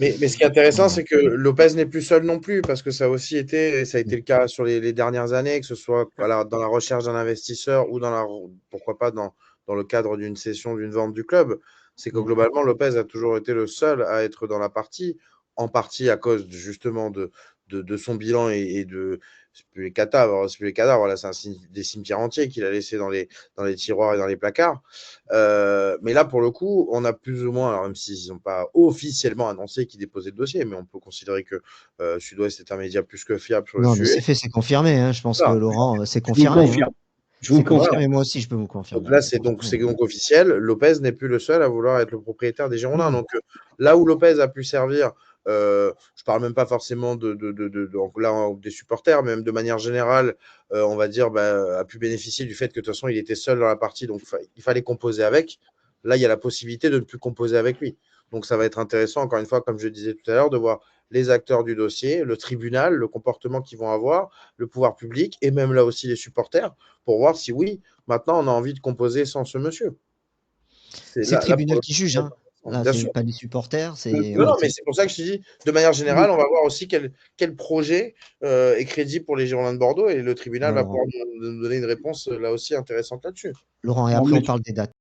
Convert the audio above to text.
Mais ce qui est intéressant, Voilà. c'est que Lopez n'est plus seul non plus, parce que ça a aussi été, ça a été le cas sur les dernières années, que ce soit voilà, dans la recherche d'un investisseur ou pourquoi pas dans le cadre d'une cession, d'une vente du club. C'est que Mm. globalement, Lopez a toujours été le seul à être dans la partie, en partie à cause justement de son bilan et de. C'est plus les cadavres, là, des cimetières entiers qu'il a laissés dans les tiroirs et dans les placards. Mais là, pour le coup, on a plus ou moins, alors même s'ils n'ont pas officiellement annoncé qu'ils déposaient le dossier, mais on peut considérer que Sud-Ouest est un média plus que fiable sur le Non, mais sujet. c'est fait, c'est confirmé, hein. Je pense que Voilà. Laurent, c'est Je vous le confirmé, hein. confirme. Je vous le C'est confirme. confirmé, moi aussi, je peux vous Donc confirmer. là, C'est confirmé. c'est donc officiel. Lopez n'est plus le seul à vouloir être le propriétaire des Girondins. Mm. Donc là où Lopez a pu servir, je parle même pas forcément donc là, des supporters, mais même de manière générale, on va dire, a pu bénéficier du fait que de toute façon, il était seul dans la partie, donc il fallait composer avec. Là, il y a la possibilité de ne plus composer avec lui. Donc ça va être intéressant, encore une fois, comme je disais tout à l'heure, de voir les acteurs du dossier, le tribunal, le comportement qu'ils vont avoir, le pouvoir public et même là aussi les supporters, pour voir si oui, maintenant, on a envie de composer sans ce monsieur. C'est C'est le là pour tribunal le qui coup, juge, ça va être hein. intéressant. Là, Bien c'est sûr. pas les supporters, c'est Non, voilà, non, mais c'est pour ça que je te dis, de manière générale, on va voir aussi quel projet est crédible pour les Girondins de Bordeaux et le tribunal va Laurent, pouvoir nous donner une réponse là aussi intéressante là-dessus. Laurent, et Bon, après on monsieur, parle des dates.